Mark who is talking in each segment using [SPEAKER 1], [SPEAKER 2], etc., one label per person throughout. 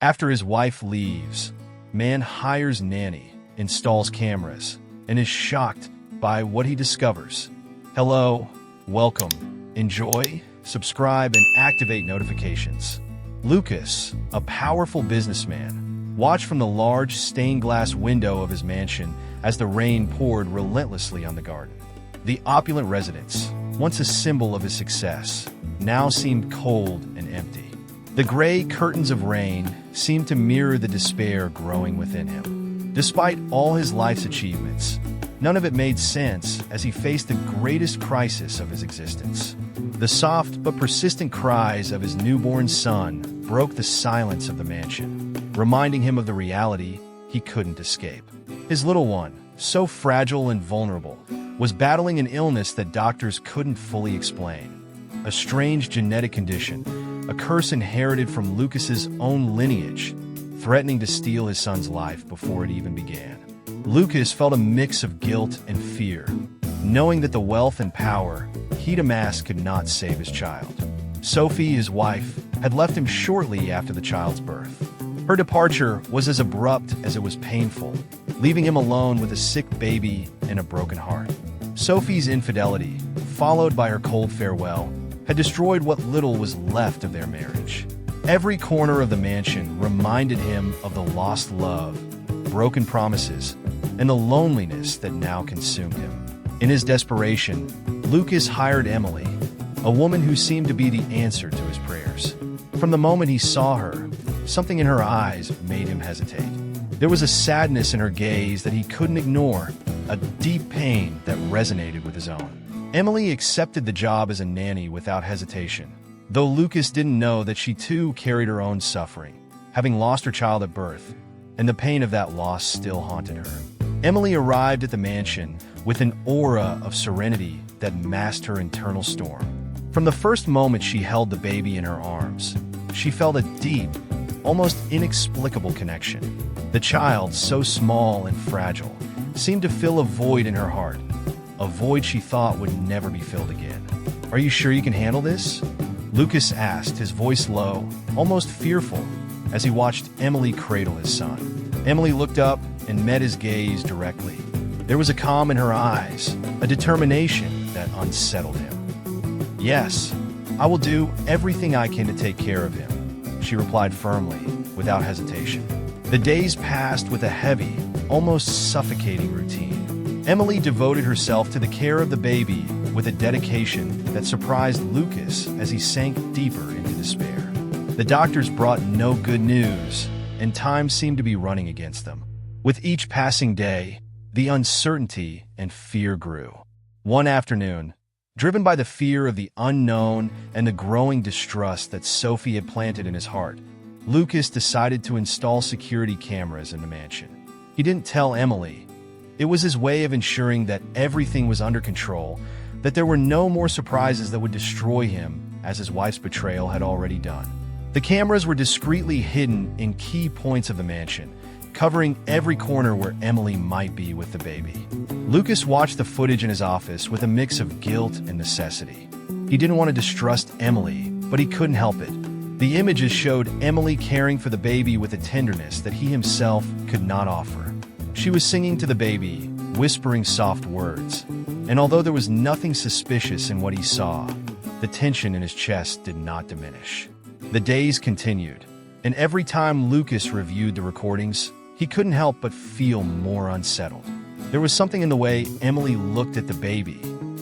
[SPEAKER 1] After his wife leaves, man hires Nanny, installs cameras, and is shocked by what he discovers. Hello, welcome, enjoy, subscribe, and activate notifications. Lucas, a powerful businessman, watched from the large stained glass window of his mansion as the rain poured relentlessly on the garden. The opulent residence, once a symbol of his success, now seemed cold and empty. The gray curtains of rain seemed to mirror the despair growing within him. Despite all his life's achievements, none of it made sense as he faced the greatest crisis of his existence. The soft but persistent cries of his newborn son broke the silence of the mansion, reminding him of the reality he couldn't escape. His little one, so fragile and vulnerable, was battling an illness that doctors couldn't fully explain. A strange genetic condition, a curse inherited from Lucas's own lineage, threatening to steal his son's life before it even began. Lucas felt a mix of guilt and fear, knowing that the wealth and power he'd amassed could not save his child. Sophie, his wife, had left him shortly after the child's birth. Her departure was as abrupt as it was painful, leaving him alone with a sick baby and a broken heart. Sophie's infidelity, followed by her cold farewell, had destroyed what little was left of their marriage. Every corner of the mansion reminded him of the lost love, broken promises, and the loneliness that now consumed him. In his desperation, Lucas hired Emily, a woman who seemed to be the answer to his prayers. From the moment he saw her, something in her eyes made him hesitate. There was a sadness in her gaze that he couldn't ignore, a deep pain that resonated with his own. Emily accepted the job as a nanny without hesitation, though Lucas didn't know that she too carried her own suffering, having lost her child at birth, and the pain of that loss still haunted her. Emily arrived at the mansion with an aura of serenity that masked her internal storm. From the first moment she held the baby in her arms, she felt a deep, almost inexplicable connection. The child, so small and fragile, seemed to fill a void in her heart, a void she thought would never be filled again. "Are you sure you can handle this?" Lucas asked, his voice low, almost fearful, as he watched Emily cradle his son. Emily looked up and met his gaze directly. There was a calm in her eyes, a determination that unsettled him. "Yes, I will do everything I can to take care of him," she replied firmly, without hesitation. The days passed with a heavy, almost suffocating routine. Emily devoted herself to the care of the baby with a dedication that surprised Lucas as he sank deeper into despair. The doctors brought no good news, and time seemed to be running against them. With each passing day, the uncertainty and fear grew. One afternoon, driven by the fear of the unknown and the growing distrust that Sophie had planted in his heart, Lucas decided to install security cameras in the mansion. He didn't tell Emily. It was his way of ensuring that everything was under control, that there were no more surprises that would destroy him, as his wife's betrayal had already done. The cameras were discreetly hidden in key points of the mansion, covering every corner where Emily might be with the baby. Lucas watched the footage in his office with a mix of guilt and necessity. He didn't want to distrust Emily, but he couldn't help it. The images showed Emily caring for the baby with a tenderness that he himself could not offer. She was singing to the baby, whispering soft words, and although there was nothing suspicious in what he saw, the tension in his chest did not diminish. The days continued, and every time Lucas reviewed the recordings, he couldn't help but feel more unsettled. There was something in the way Emily looked at the baby,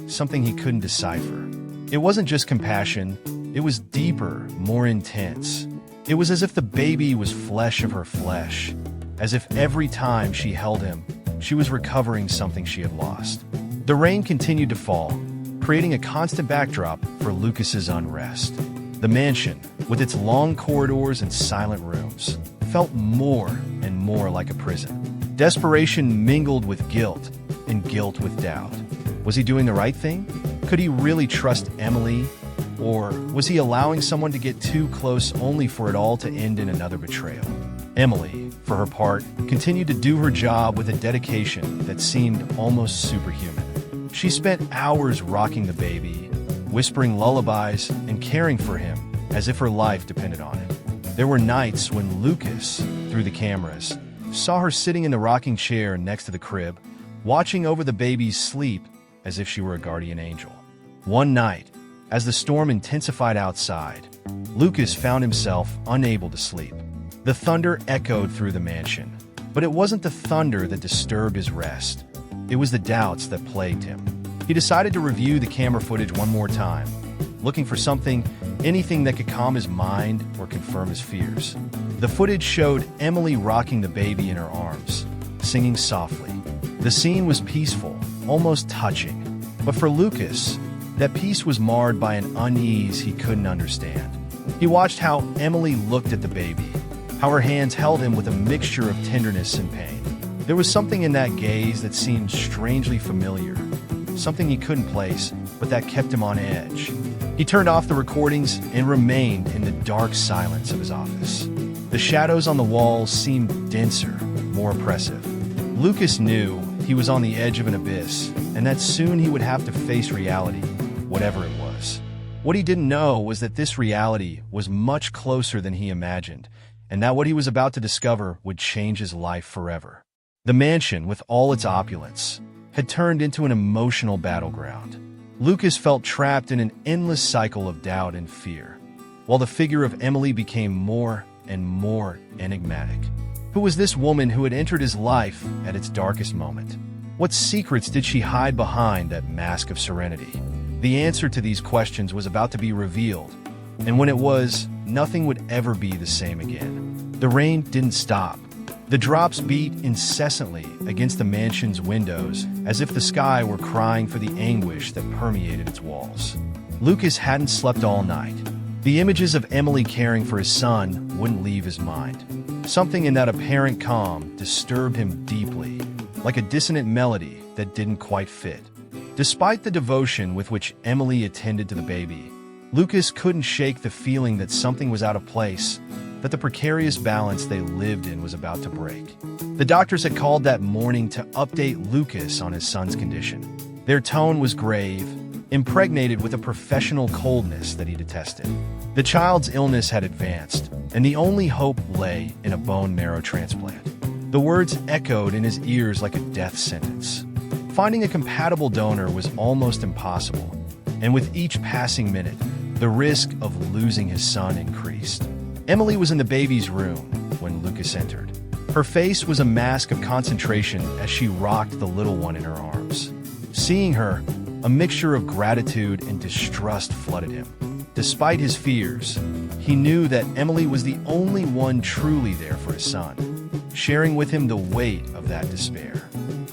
[SPEAKER 1] something he couldn't decipher. It wasn't just compassion, it was deeper, more intense. It was as if the baby was flesh of her flesh, as if every time she held him, she was recovering something she had lost. The rain continued to fall, creating a constant backdrop for Lucas's unrest. The mansion, with its long corridors and silent rooms, felt more and more like a prison. Desperation mingled with guilt, and guilt with doubt. Was he doing the right thing? Could he really trust Emily? Or was he allowing someone to get too close only for it all to end in another betrayal? Emily, for her part, continued to do her job with a dedication that seemed almost superhuman. She spent hours rocking the baby, whispering lullabies, and caring for him as if her life depended on it. There were nights when Lucas, through the cameras, saw her sitting in the rocking chair next to the crib, watching over the baby's sleep as if she were a guardian angel. One night, as the storm intensified outside, Lucas found himself unable to sleep. The thunder echoed through the mansion, but it wasn't the thunder that disturbed his rest. It was the doubts that plagued him. He decided to review the camera footage one more time, looking for anything that could calm his mind or confirm his fears. The footage showed Emily rocking the baby in her arms, singing softly. The scene was peaceful, almost touching, but for Lucas, that peace was marred by an unease he couldn't understand. He watched how Emily looked at the baby, how her hands held him with a mixture of tenderness and pain. There was something in that gaze that seemed strangely familiar, something he couldn't place, but that kept him on edge. He turned off the recordings and remained in the dark silence of his office. The shadows on the walls seemed denser, more oppressive. Lucas knew he was on the edge of an abyss, and that soon he would have to face reality, whatever it was. What he didn't know was that this reality was much closer than he imagined, and that what he was about to discover would change his life forever. The mansion, with all its opulence, had turned into an emotional battleground. Lucas felt trapped in an endless cycle of doubt and fear, while the figure of Emily became more and more enigmatic. Who was this woman who had entered his life at its darkest moment? What secrets did she hide behind that mask of serenity? The answer to these questions was about to be revealed, and when it was, nothing would ever be the same again. The rain didn't stop. The drops beat incessantly against the mansion's windows as if the sky were crying for the anguish that permeated its walls. Lucas hadn't slept all night. The images of Emily caring for his son wouldn't leave his mind. Something in that apparent calm disturbed him deeply, like a dissonant melody that didn't quite fit. Despite the devotion with which Emily attended to the baby, Lucas couldn't shake the feeling that something was out of place, that the precarious balance they lived in was about to break. The doctors had called that morning to update Lucas on his son's condition. Their tone was grave, impregnated with a professional coldness that he detested. The child's illness had advanced, and the only hope lay in a bone marrow transplant. The words echoed in his ears like a death sentence. Finding a compatible donor was almost impossible, and with each passing minute, the risk of losing his son increased. Emily was in the baby's room when Lucas entered. Her face was a mask of concentration as she rocked the little one in her arms. Seeing her, a mixture of gratitude and distrust flooded him. Despite his fears, he knew that Emily was the only one truly there for his son, sharing with him the weight of that despair.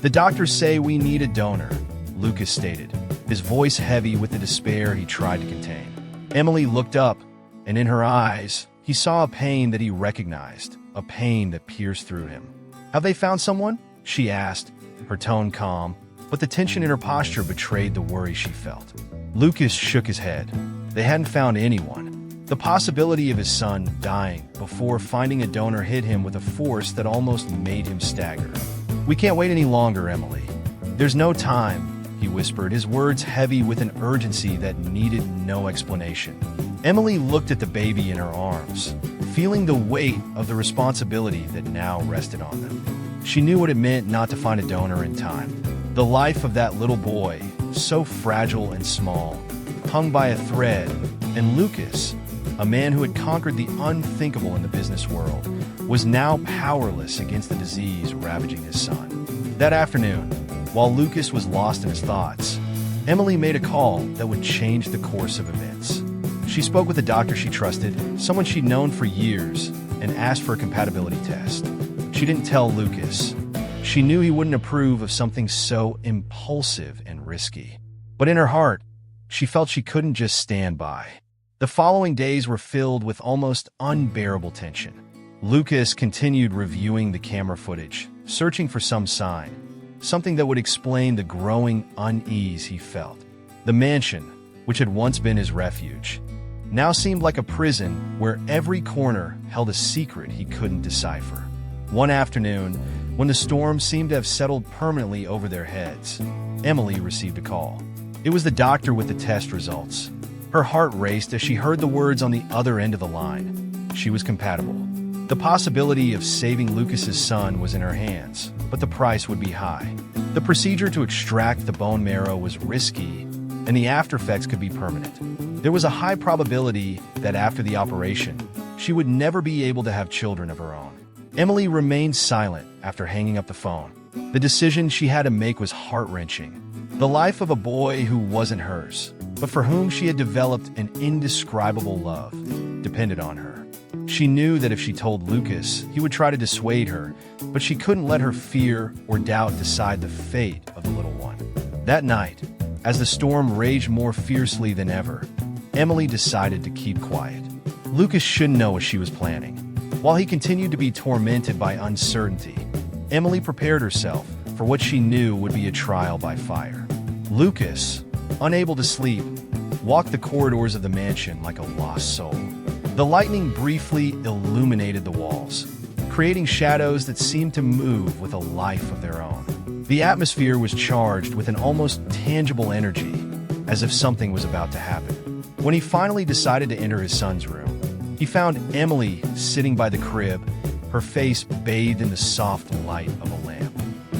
[SPEAKER 1] "The doctors say we need a donor," Lucas stated, his voice heavy with the despair he tried to contain. Emily looked up, and in her eyes, he saw a pain that he recognized, a pain that pierced through him. "Have they found someone?" she asked, her tone calm, but the tension in her posture betrayed the worry she felt. Lucas shook his head. They hadn't found anyone. The possibility of his son dying before finding a donor hit him with a force that almost made him stagger. "We can't wait any longer, Emily. There's no time," he whispered, his words heavy with an urgency that needed no explanation. Emily looked at the baby in her arms, feeling the weight of the responsibility that now rested on them. She knew what it meant not to find a donor in time. The life of that little boy, so fragile and small, hung by a thread, and Lucas, a man who had conquered the unthinkable in the business world, was now powerless against the disease ravaging his son. That afternoon, while Lucas was lost in his thoughts, Emily made a call that would change the course of events. She spoke with a doctor she trusted, someone she'd known for years, and asked for a compatibility test. She didn't tell Lucas. She knew he wouldn't approve of something so impulsive and risky. But in her heart, she felt she couldn't just stand by. The following days were filled with almost unbearable tension. Lucas continued reviewing the camera footage, searching for some sign, something that would explain the growing unease he felt. The mansion, which had once been his refuge, now seemed like a prison where every corner held a secret he couldn't decipher. One afternoon, when the storm seemed to have settled permanently over their heads, Emily received a call. It was the doctor with the test results. Her heart raced as she heard the words on the other end of the line. she was compatible. The possibility of saving Lucas's son was in her hands, but the price would be high. The procedure to extract the bone marrow was risky, and the aftereffects could be permanent. There was a high probability that after the operation, she would never be able to have children of her own. Emily remained silent after hanging up the phone. The decision she had to make was heart-wrenching. The life of a boy who wasn't hers, but for whom she had developed an indescribable love, depended on her. She knew that if she told Lucas, he would try to dissuade her, but she couldn't let her fear or doubt decide the fate of the little one. That night, as the storm raged more fiercely than ever, Emily decided to keep quiet. Lucas shouldn't know what she was planning. While he continued to be tormented by uncertainty, Emily prepared herself for what she knew would be a trial by fire. Lucas, unable to sleep, walked the corridors of the mansion like a lost soul. The lightning briefly illuminated the walls, creating shadows that seemed to move with a life of their own. The atmosphere was charged with an almost tangible energy, as if something was about to happen. When he finally decided to enter his son's room, he found Emily sitting by the crib, her face bathed in the soft light of a lamp.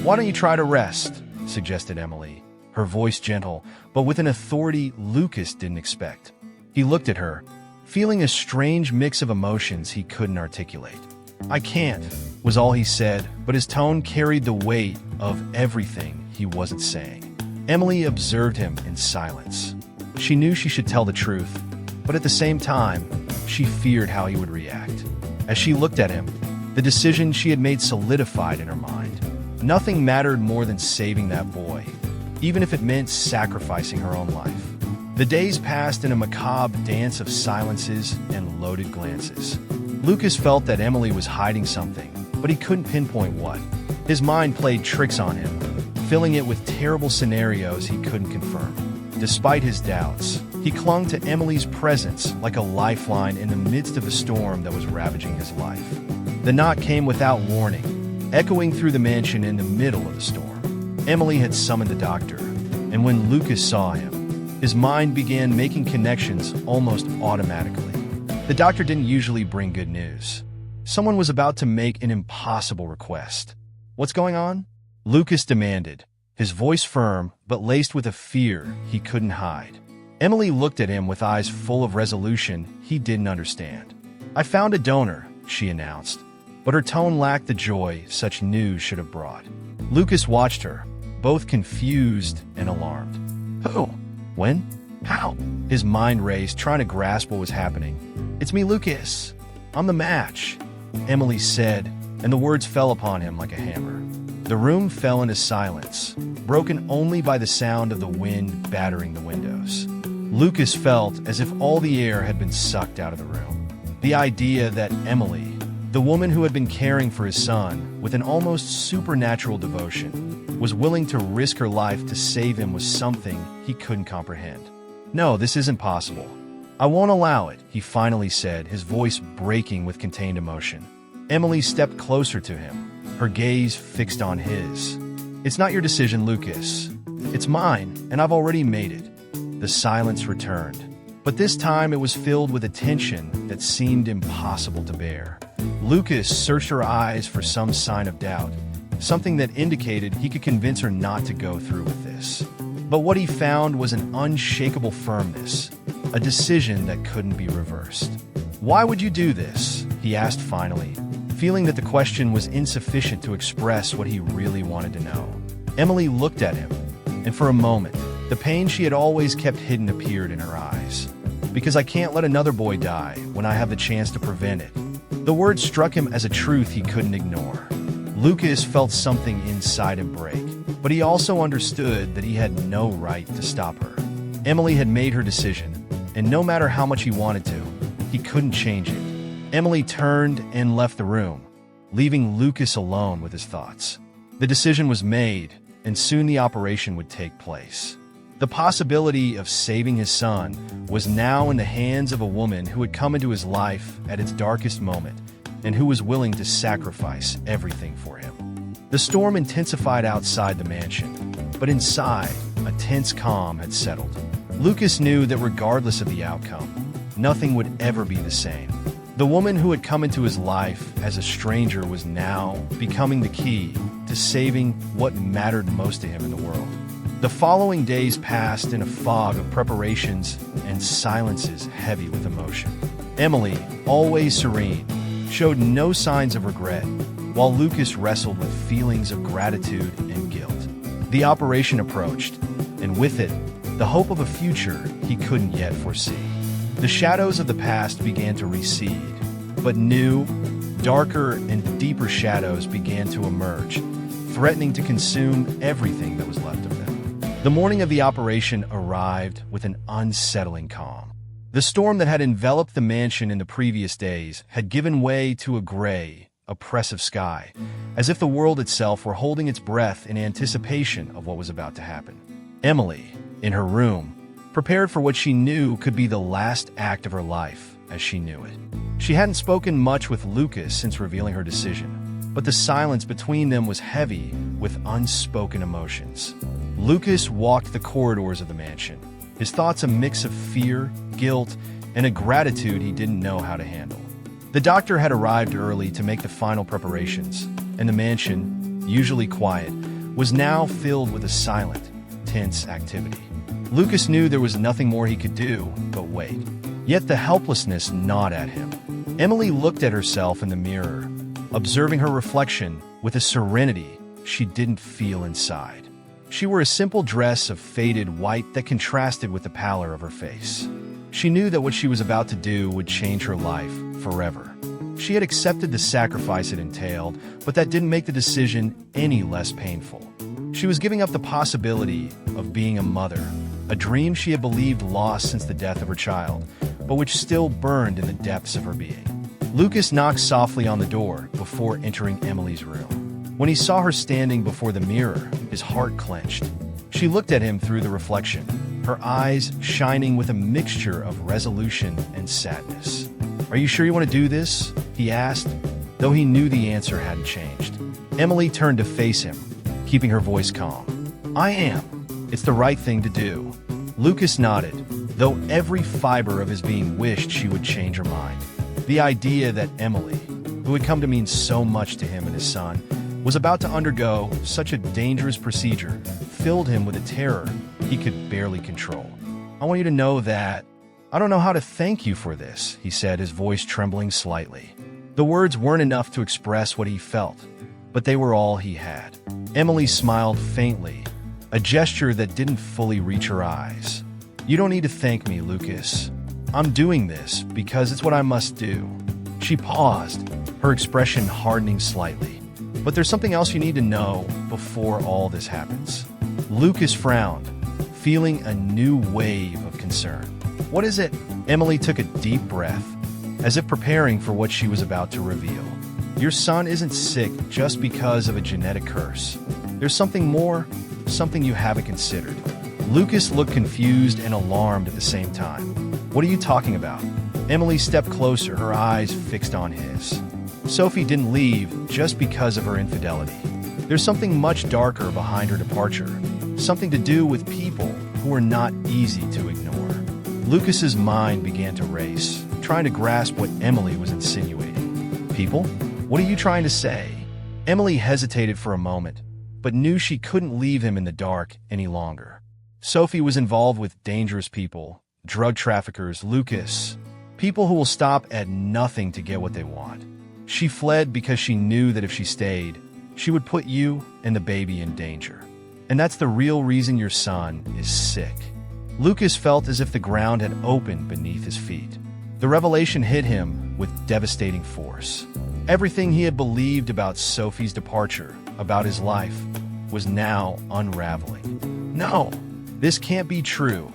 [SPEAKER 1] "Why don't you try to rest?" suggested Emily, her voice gentle, but with an authority Lucas didn't expect. He looked at her, feeling a strange mix of emotions he couldn't articulate. "I can't," was all he said, but his tone carried the weight of everything he wasn't saying. Emily observed him in silence. She knew she should tell the truth, but at the same time, she feared how he would react. As she looked at him, the decision she had made solidified in her mind. Nothing mattered more than saving that boy, even if it meant sacrificing her own life. The days passed in a macabre dance of silences and loaded glances. Lucas felt that Emily was hiding something, but he couldn't pinpoint what. His mind played tricks on him, filling it with terrible scenarios he couldn't confirm. Despite his doubts, he clung to Emily's presence like a lifeline in the midst of the storm that was ravaging his life. The knock came without warning, echoing through the mansion in the middle of the storm. Emily had summoned the doctor, and when Lucas saw him, his mind began making connections almost automatically. The doctor didn't usually bring good news. Someone was about to make an impossible request. "What's going on?" Lucas demanded, his voice firm but laced with a fear he couldn't hide. Emily looked at him with eyes full of resolution he didn't understand. "I found a donor," she announced, but her tone lacked the joy such news should have brought. Lucas watched her, both confused and alarmed. "Who? When? How?" His mind raced, trying to grasp what was happening. "It's me, Lucas. I'm the match," Emily said, and the words fell upon him like a hammer. The room fell into silence, broken only by the sound of the wind battering the windows. Lucas felt as if all the air had been sucked out of the room. The idea that Emily, the woman who had been caring for his son with an almost supernatural devotion, was willing to risk her life to save him was something he couldn't comprehend. "No, this isn't possible. I won't allow it," he finally said, his voice breaking with contained emotion. Emily stepped closer to him, her gaze fixed on his. "It's not your decision, Lucas. It's mine, and I've already made it." The silence returned, but this time it was filled with a tension that seemed impossible to bear. Lucas searched her eyes for some sign of doubt, something that indicated he could convince her not to go through with this. But what he found was an unshakable firmness, a decision that couldn't be reversed. "Why would you do this?" he asked finally, feeling that the question was insufficient to express what he really wanted to know. Emily looked at him, and for a moment, the pain she had always kept hidden appeared in her eyes. "Because I can't let another boy die when I have the chance to prevent it." The word struck him as a truth he couldn't ignore. Lucas felt something inside him break, but he also understood that he had no right to stop her. Emily had made her decision, and no matter how much he wanted to, he couldn't change it. Emily turned and left the room, leaving Lucas alone with his thoughts. The decision was made, and soon the operation would take place. The possibility of saving his son was now in the hands of a woman who had come into his life at its darkest moment, and who was willing to sacrifice everything for him. The storm intensified outside the mansion, but inside, a tense calm had settled. Lucas knew that regardless of the outcome, nothing would ever be the same. The woman who had come into his life as a stranger was now becoming the key to saving what mattered most to him in the world. The following days passed in a fog of preparations and silences heavy with emotion. Emily, always serene, showed no signs of regret, while Lucas wrestled with feelings of gratitude and guilt. The operation approached, and with it, the hope of a future he couldn't yet foresee. The shadows of the past began to recede, but new, darker, and deeper shadows began to emerge, threatening to consume everything that was left of them. The morning of the operation arrived with an unsettling calm. The storm that had enveloped the mansion in the previous days had given way to a gray, oppressive sky, as if the world itself were holding its breath in anticipation of what was about to happen. Emily, in her room, prepared for what she knew could be the last act of her life as she knew it. She hadn't spoken much with Lucas since revealing her decision, but the silence between them was heavy with unspoken emotions. Lucas walked the corridors of the mansion, his thoughts a mix of fear, guilt, and a gratitude he didn't know how to handle. The doctor had arrived early to make the final preparations, and the mansion, usually quiet, was now filled with a silent, tense activity. Lucas knew there was nothing more he could do but wait. Yet the helplessness gnawed at him. Emily looked at herself in the mirror, observing her reflection with a serenity she didn't feel inside. She wore a simple dress of faded white that contrasted with the pallor of her face. She knew that what she was about to do would change her life forever. She had accepted the sacrifice it entailed, but that didn't make the decision any less painful. She was giving up the possibility of being a mother, a dream she had believed lost since the death of her child, but which still burned in the depths of her being. Lucas knocked softly on the door before entering Emily's room. When he saw her standing before the mirror, his heart clenched. She looked at him through the reflection, her eyes shining with a mixture of resolution and sadness. "Are you sure you want to do this?" he asked, though he knew the answer hadn't changed. Emily turned to face him, keeping her voice calm. "I am. It's the right thing to do." Lucas nodded, though every fiber of his being wished she would change her mind. The idea that Emily, who had come to mean so much to him and his son, was about to undergo such a dangerous procedure filled him with a terror he could barely control. "I want you to know that I don't know how to thank you for this," he said, his voice trembling slightly. The words weren't enough to express what he felt, but they were all he had. Emily smiled faintly, a gesture that didn't fully reach her eyes. "You don't need to thank me, Lucas. I'm doing this because it's what I must do." She paused, her expression hardening slightly. "But there's something else you need to know before all this happens." Lucas frowned, feeling a new wave of concern. "What is it?" Emily took a deep breath, as if preparing for what she was about to reveal. "Your son isn't sick just because of a genetic curse. There's something more, something you haven't considered." Lucas looked confused and alarmed at the same time. "What are you talking about?" Emily stepped closer, her eyes fixed on his. "Sophie didn't leave just because of her infidelity. There's something much darker behind her departure, something to do with people who are not easy to ignore." Lucas's mind began to race, trying to grasp what Emily was insinuating. "People? What are you trying to say?" Emily hesitated for a moment, but knew she couldn't leave him in the dark any longer. Sophie was involved with dangerous people, drug traffickers, Lucas, people who will stop at nothing to get what they want. She fled because she knew that if she stayed, she would put you and the baby in danger. And that's the real reason your son is sick. Lucas felt as if the ground had opened beneath his feet. The revelation hit him with devastating force. Everything he had believed about Sophie's departure, about his life, was now unraveling. "No, this can't be true."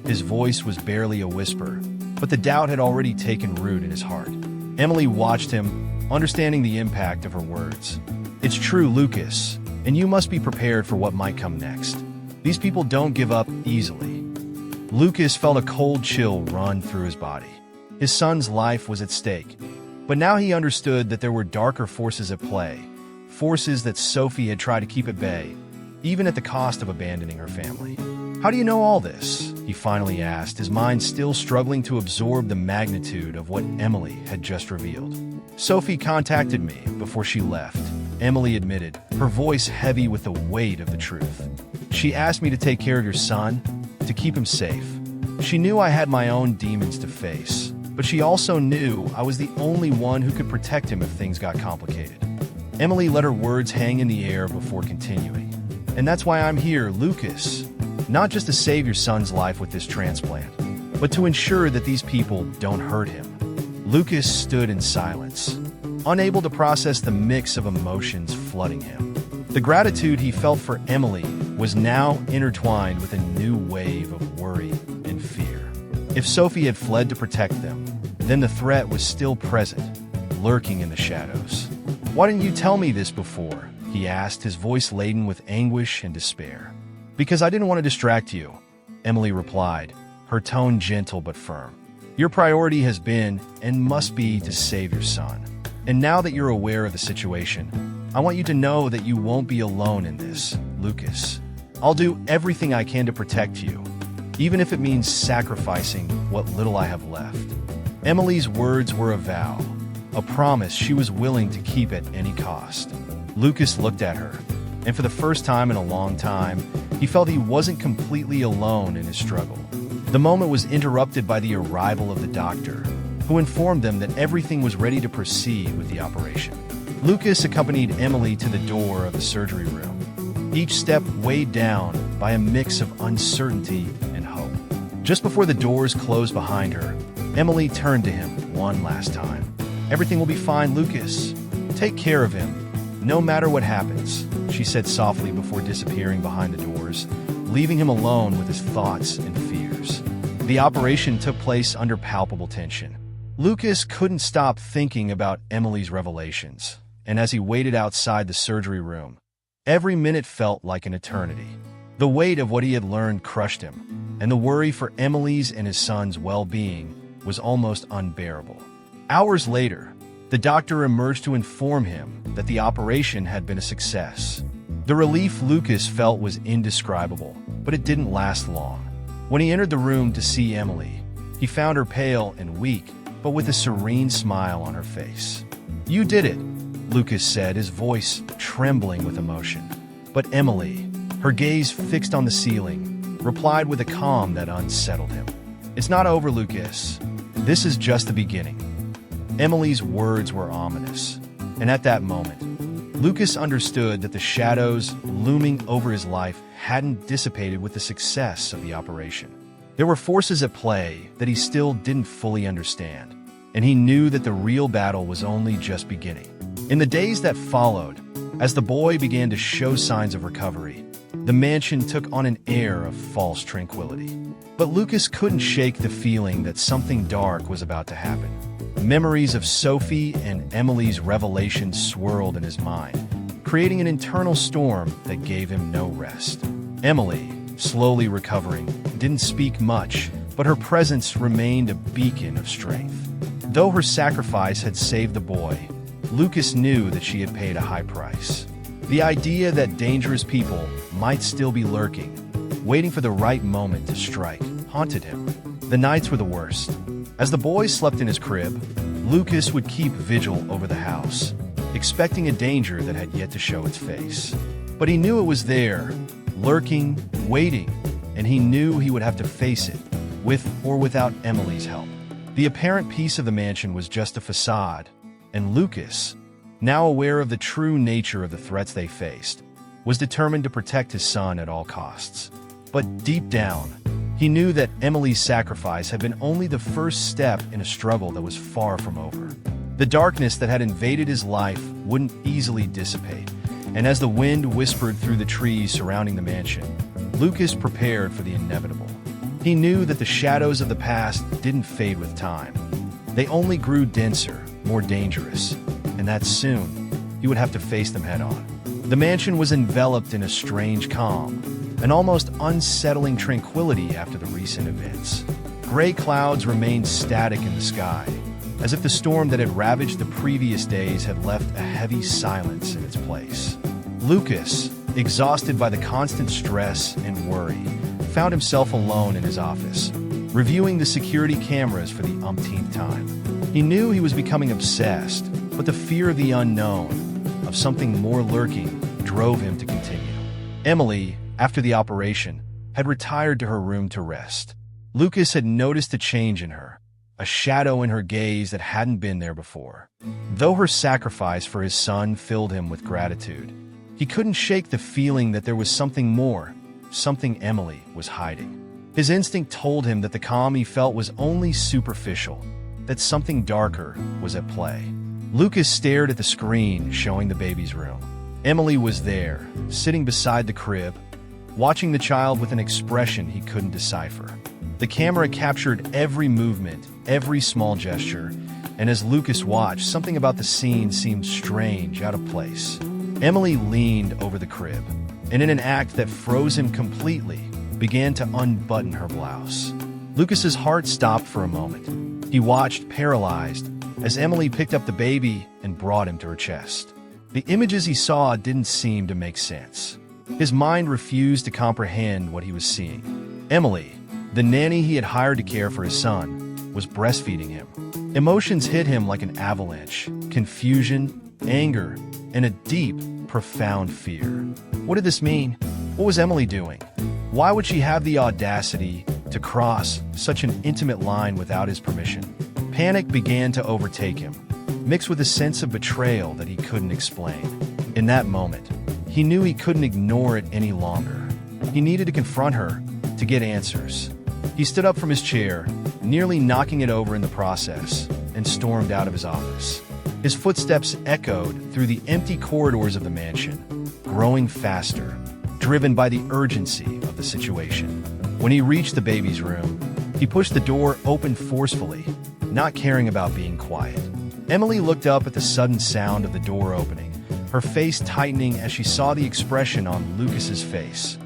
[SPEAKER 1] His voice was barely a whisper, but the doubt had already taken root in his heart. Emily watched him, understanding the impact of her words. "It's true, Lucas, and you must be prepared for what might come next. These people don't give up easily." Lucas felt a cold chill run through his body. His son's life was at stake, but now he understood that there were darker forces at play, forces that Sophie had tried to keep at bay, even at the cost of abandoning her family. "How do you know all this?" he finally asked, his mind still struggling to absorb the magnitude of what Emily had just revealed. Sophie contacted me before she left, Emily admitted, her voice heavy with the weight of the truth. She asked me to take care of your son, to keep him safe. She knew I had my own demons to face, but she also knew I was the only one who could protect him if things got complicated. Emily let her words hang in the air before continuing. And that's why I'm here, Lucas. Not just to save your son's life with this transplant, but to ensure that these people don't hurt him. Lucas stood in silence, unable to process the mix of emotions flooding him. The gratitude he felt for Emily was now intertwined with a new wave of worry and fear. If Sophie had fled to protect them, then the threat was still present, lurking in the shadows. "Why didn't you tell me this before?" he asked, his voice laden with anguish and despair. "Because I didn't want to distract you," Emily replied, her tone gentle but firm. "Your priority has been and must be to save your son. And now that you're aware of the situation, I want you to know that you won't be alone in this, Lucas. I'll do everything I can to protect you, even if it means sacrificing what little I have left." Emily's words were a vow, a promise she was willing to keep at any cost. Lucas looked at her, and for the first time in a long time, he felt he wasn't completely alone in his struggle. The moment was interrupted by the arrival of the doctor, who informed them that everything was ready to proceed with the operation. Lucas accompanied Emily to the door of the surgery room, each step weighed down by a mix of uncertainty and hope. Just before the doors closed behind her, Emily turned to him one last time. "Everything will be fine, Lucas. Take care of him, no matter what happens," she said softly before disappearing behind the doors, leaving him alone with his thoughts and fears. The operation took place under palpable tension. Lucas couldn't stop thinking about Emily's revelations, and as he waited outside the surgery room, every minute felt like an eternity. The weight of what he had learned crushed him, and the worry for Emily's and his son's well-being was almost unbearable. Hours later, the doctor emerged to inform him that the operation had been a success. The relief Lucas felt was indescribable, but it didn't last long. When he entered the room to see Emily, he found her pale and weak, but with a serene smile on her face. "You did it," Lucas said, his voice trembling with emotion. But Emily, her gaze fixed on the ceiling, replied with a calm that unsettled him. "It's not over, Lucas. This is just the beginning." Emily's words were ominous, and at that moment, Lucas understood that the shadows looming over his life hadn't dissipated with the success of the operation. There were forces at play that he still didn't fully understand, and he knew that the real battle was only just beginning. In the days that followed, as the boy began to show signs of recovery, the mansion took on an air of false tranquility. But Lucas couldn't shake the feeling that something dark was about to happen. Memories of Sophie and Emily's revelations swirled in his mind, creating an internal storm that gave him no rest. Emily, slowly recovering, didn't speak much, but her presence remained a beacon of strength. Though her sacrifice had saved the boy, Lucas knew that she had paid a high price. The idea that dangerous people might still be lurking, waiting for the right moment to strike, haunted him. The nights were the worst. As the boy slept in his crib, Lucas would keep vigil over the house, expecting a danger that had yet to show its face. But he knew it was there, lurking, waiting, and he knew he would have to face it, with or without Emily's help. The apparent peace of the mansion was just a facade, and Lucas, now aware of the true nature of the threats they faced, was determined to protect his son at all costs. But deep down, he knew that Emily's sacrifice had been only the first step in a struggle that was far from over. The darkness that had invaded his life wouldn't easily dissipate, and as the wind whispered through the trees surrounding the mansion, Lucas prepared for the inevitable. He knew that the shadows of the past didn't fade with time. They only grew denser, more dangerous, and that soon, he would have to face them head-on. The mansion was enveloped in a strange calm, an almost unsettling tranquility after the recent events. Gray clouds remained static in the sky, as if the storm that had ravaged the previous days had left a heavy silence in its place. Lucas, exhausted by the constant stress and worry, found himself alone in his office, reviewing the security cameras for the umpteenth time. He knew he was becoming obsessed, but the fear of the unknown, of something more lurking, drove him to continue. Emily, after the operation, had retired to her room to rest. Lucas had noticed a change in her, a shadow in her gaze that hadn't been there before. Though her sacrifice for his son filled him with gratitude, he couldn't shake the feeling that there was something more, something Emily was hiding. His instinct told him that the calm he felt was only superficial, that something darker was at play. Lucas stared at the screen showing the baby's room. Emily was there, sitting beside the crib, watching the child with an expression he couldn't decipher. The camera captured every movement, every small gesture, and as Lucas watched, something about the scene seemed strange, out of place. Emily leaned over the crib, and in an act that froze him completely, began to unbutton her blouse. Lucas's heart stopped for a moment. He watched, paralyzed, as Emily picked up the baby and brought him to her chest. The images he saw didn't seem to make sense. His mind refused to comprehend what he was seeing. Emily, the nanny he had hired to care for his son, was breastfeeding him. Emotions hit him like an avalanche: confusion, anger, and a deep, profound fear. What did this mean? What was Emily doing? Why would she have the audacity to cross such an intimate line without his permission? Panic began to overtake him, mixed with a sense of betrayal that he couldn't explain. In that moment, he knew he couldn't ignore it any longer. He needed to confront her, to get answers. He stood up from his chair, nearly knocking it over in the process, and stormed out of his office. His footsteps echoed through the empty corridors of the mansion, growing faster, driven by the urgency of the situation. When he reached the baby's room, he pushed the door open forcefully, not caring about being quiet. Emily looked up at the sudden sound of the door opening, her face tightening as she saw the expression on Lucas's face,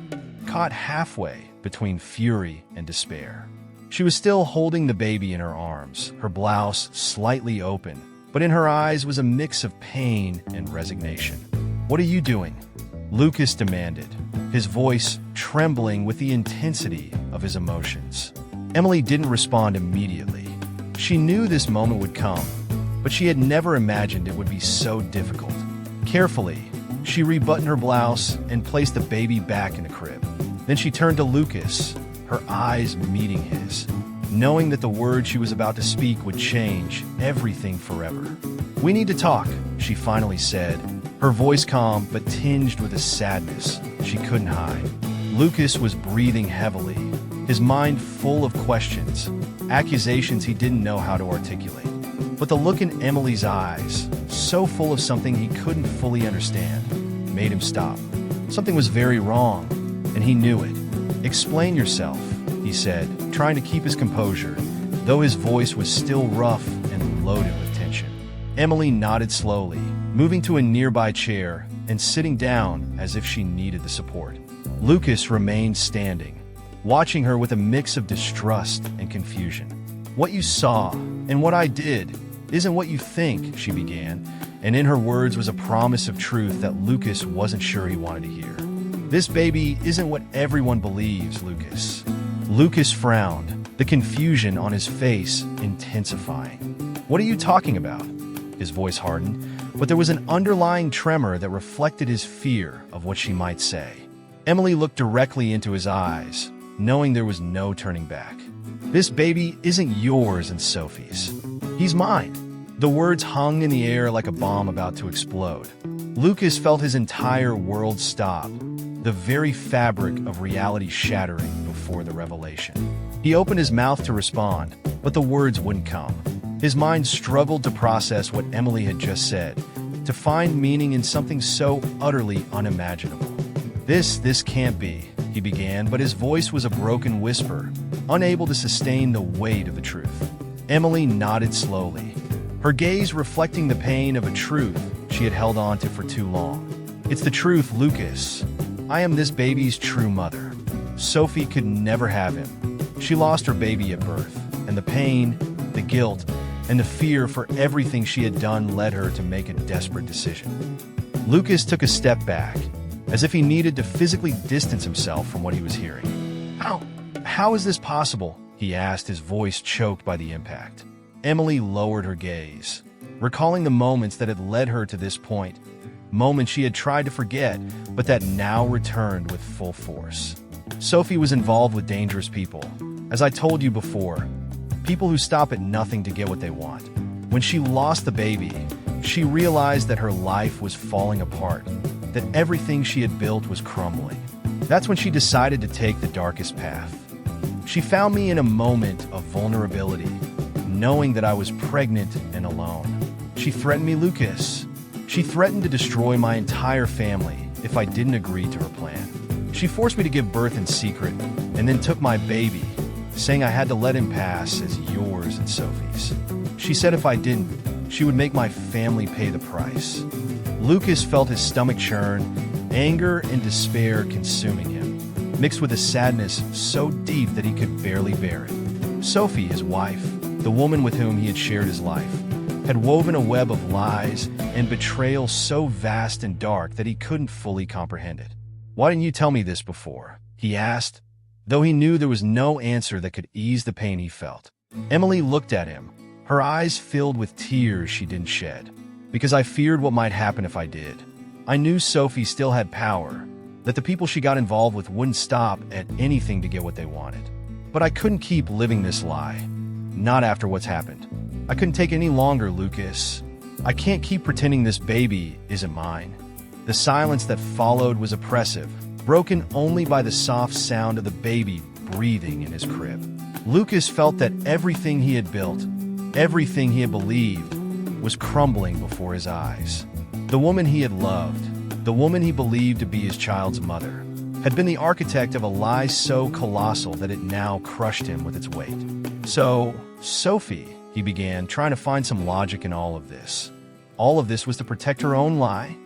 [SPEAKER 1] caught halfway between fury and despair. She was still holding the baby in her arms, her blouse slightly open, but in her eyes was a mix of pain and resignation. "What are you doing?" Lucas demanded, his voice trembling with the intensity of his emotions. Emily didn't respond immediately. She knew this moment would come, but she had never imagined it would be so difficult. Carefully, she rebuttoned her blouse and placed the baby back in the crib. Then she turned to Lucas, her eyes meeting his, knowing that the words she was about to speak would change everything forever. "We need to talk," she finally said, her voice calm but tinged with a sadness she couldn't hide. Lucas was breathing heavily, his mind full of questions, accusations he didn't know how to articulate. But the look in Emily's eyes, so full of something he couldn't fully understand, made him stop. Something was very wrong, and he knew it. "Explain yourself," he said, trying to keep his composure, though his voice was still rough and loaded with tension. Emily nodded slowly, moving to a nearby chair and sitting down as if she needed the support. Lucas remained standing, watching her with a mix of distrust and confusion. "What you saw, and what I did, isn't what you think," she began, and in her words was a promise of truth that Lucas wasn't sure he wanted to hear. "This baby isn't what everyone believes, Lucas." Lucas frowned, the confusion on his face intensifying. "What are you talking about?" His voice hardened, but there was an underlying tremor that reflected his fear of what she might say. Emily looked directly into his eyes, knowing there was no turning back. "This baby isn't yours and Sophie's. He's mine." The words hung in the air like a bomb about to explode. Lucas felt his entire world stop, the very fabric of reality shattering before the revelation. He opened his mouth to respond, but the words wouldn't come. His mind struggled to process what Emily had just said, to find meaning in something so utterly unimaginable. This can't be," he began, but his voice was a broken whisper, unable to sustain the weight of the truth. Emily nodded slowly, her gaze reflecting the pain of a truth she had held on to for too long. "It's the truth, Lucas. I am this baby's true mother. Sophie could never have him. She lost her baby at birth, and the pain, the guilt, and the fear for everything she had done led her to make a desperate decision." Lucas took a step back, as if he needed to physically distance himself from what he was hearing. How is this possible? He asked, his voice choked by the impact. Emily lowered her gaze, recalling the moments that had led her to this point, moments she had tried to forget, but that now returned with full force. Sophie was involved with dangerous people. As I told you before, people who stop at nothing to get what they want. When she lost the baby, she realized that her life was falling apart, that everything she had built was crumbling. That's when she decided to take the darkest path. She found me in a moment of vulnerability, knowing that I was pregnant and alone. She threatened me, Lucas. She threatened to destroy my entire family if I didn't agree to her plan. She forced me to give birth in secret and then took my baby, saying I had to let him pass as yours and Sophie's. She said if I didn't, she would make my family pay the price. Lucas felt his stomach churn, anger and despair consuming him, mixed with a sadness so deep that he could barely bear it. Sophie, his wife, the woman with whom he had shared his life, had woven a web of lies and betrayal so vast and dark that he couldn't fully comprehend it. "Why didn't you tell me this before?" he asked, though he knew there was no answer that could ease the pain he felt. Emily looked at him, her eyes filled with tears she didn't shed. "Because I feared what might happen if I did. I knew Sophie still had power, that the people she got involved with wouldn't stop at anything to get what they wanted. But I couldn't keep living this lie. Not after what's happened. I couldn't take it any longer, Lucas. I can't keep pretending this baby isn't mine." The silence that followed was oppressive, broken only by the soft sound of the baby breathing in his crib. Lucas felt that everything he had built, everything he had believed, was crumbling before his eyes. The woman he had loved, the woman he believed to be his child's mother, had been the architect of a lie so colossal that it now crushed him with its weight. "So, Sophie," he began, trying to find some logic in all of this. All of this was to protect her own lie?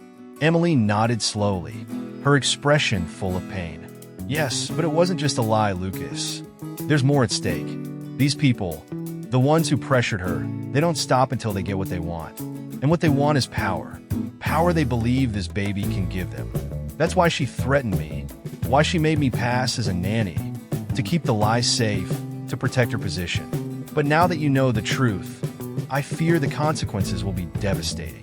[SPEAKER 1] Emily nodded slowly, her expression full of pain. "Yes, but it wasn't just a lie, Lucas. There's more at stake. These people, the ones who pressured her, they don't stop until they get what they want. And what they want is power. Power they believe this baby can give them. That's why she threatened me, why she made me pass as a nanny, to keep the lie safe, to protect her position. But now that you know the truth, I fear the consequences will be devastating."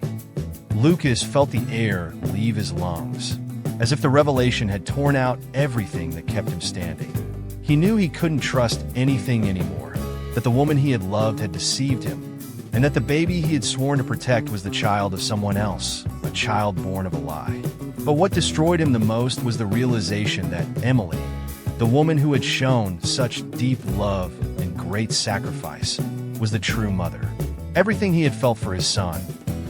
[SPEAKER 1] Lucas felt the air leave his lungs, as if the revelation had torn out everything that kept him standing. He knew he couldn't trust anything anymore, that the woman he had loved had deceived him, and that the baby he had sworn to protect was the child of someone else, a child born of a lie. But what destroyed him the most was the realization that Emily, the woman who had shown such deep love and great sacrifice, was the true mother. Everything he had felt for his son,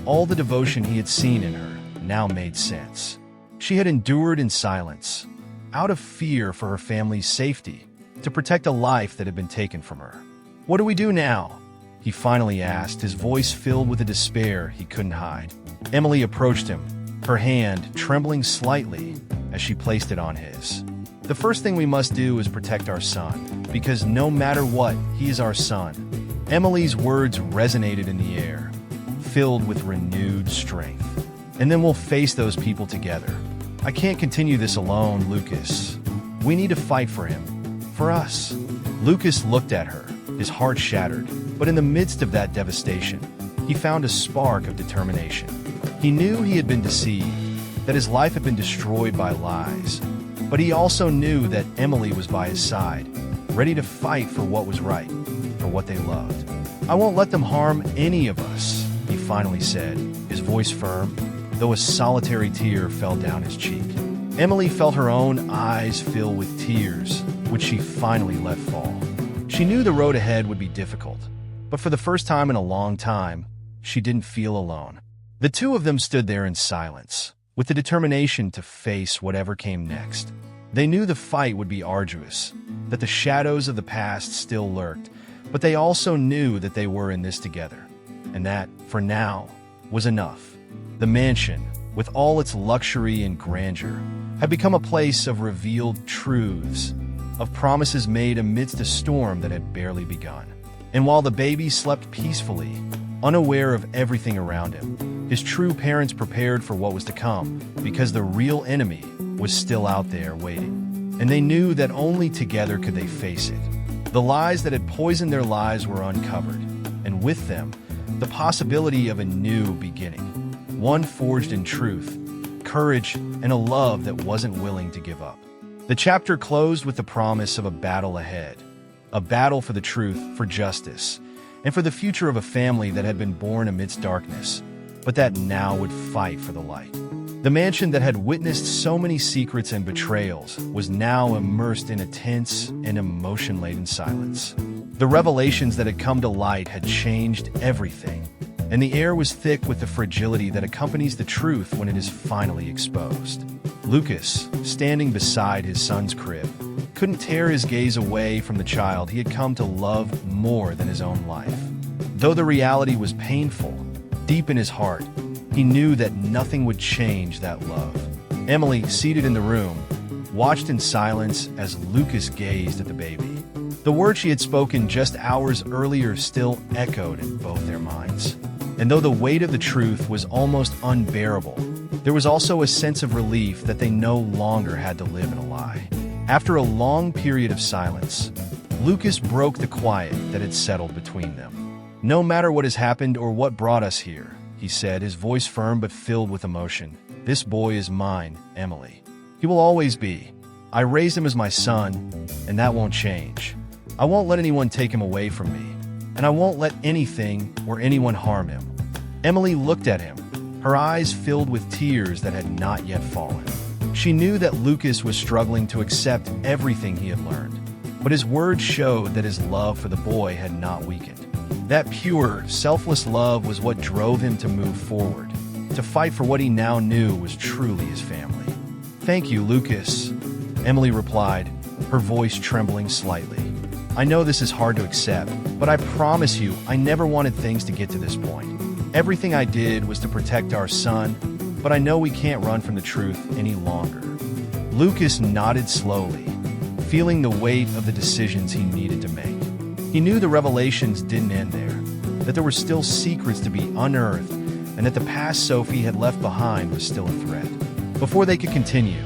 [SPEAKER 1] all the devotion he had seen in her, now made sense. She had endured in silence, out of fear for her family's safety, to protect a life that had been taken from her. "What do we do now?" he finally asked, his voice filled with a despair he couldn't hide. Emily approached him, her hand trembling slightly as she placed it on his. "The first thing we must do is protect our son, because no matter what, he is our son." Emily's words resonated in the air, filled with renewed strength. "And then we'll face those people together. I can't continue this alone, Lucas. We need to fight for him, for us." Lucas looked at her, his heart shattered, but in the midst of that devastation, he found a spark of determination. He knew he had been deceived, that his life had been destroyed by lies, but he also knew that Emily was by his side, ready to fight for what was right, for what they loved. "I won't let them harm any of us," he finally said, his voice firm, though a solitary tear fell down his cheek. Emily felt her own eyes fill with tears, which she finally let fall. She knew the road ahead would be difficult, but for the first time in a long time, she didn't feel alone. The two of them stood there in silence, with the determination to face whatever came next. They knew the fight would be arduous, that the shadows of the past still lurked, but they also knew that they were in this together, and that, for now, was enough. The mansion, with all its luxury and grandeur, had become a place of revealed truths, of promises made amidst a storm that had barely begun. And while the baby slept peacefully, unaware of everything around him, his true parents prepared for what was to come, because the real enemy was still out there waiting. and they knew that only together could they face it. The lies that had poisoned their lives were uncovered, and with them, the possibility of a new beginning, one forged in truth, courage, and a love that wasn't willing to give up. The chapter closed with the promise of a battle ahead, a battle for the truth, for justice, and for the future of a family that had been born amidst darkness, but that now would fight for the light. The mansion that had witnessed so many secrets and betrayals was now immersed in a tense and emotion-laden silence. The revelations that had come to light had changed everything, and the air was thick with the fragility that accompanies the truth when it is finally exposed. Lucas, standing beside his son's crib, couldn't tear his gaze away from the child he had come to love more than his own life. Though the reality was painful, deep in his heart, he knew that nothing would change that love. Emily, seated in the room, watched in silence as Lucas gazed at the baby. The words she had spoken just hours earlier still echoed in both their minds. And though the weight of the truth was almost unbearable, there was also a sense of relief that they no longer had to live in a lie. After a long period of silence, Lucas broke the quiet that had settled between them. "No matter what has happened or what brought us here," he said, his voice firm but filled with emotion, "this boy is mine, Emily. He will always be. I raised him as my son, and that won't change. I won't let anyone take him away from me, and I won't let anything or anyone harm him." Emily looked at him, her eyes filled with tears that had not yet fallen. She knew that Lucas was struggling to accept everything he had learned, but his words showed that his love for the boy had not weakened. That pure, selfless love was what drove him to move forward, to fight for what he now knew was truly his family. "Thank you, Lucas," Emily replied, her voice trembling slightly. "I know this is hard to accept, but I promise you I never wanted things to get to this point. Everything I did was to protect our son, but I know we can't run from the truth any longer." Lucas nodded slowly, feeling the weight of the decisions he needed to make. He knew the revelations didn't end there, that there were still secrets to be unearthed, and that the past Sophie had left behind was still a threat. Before they could continue,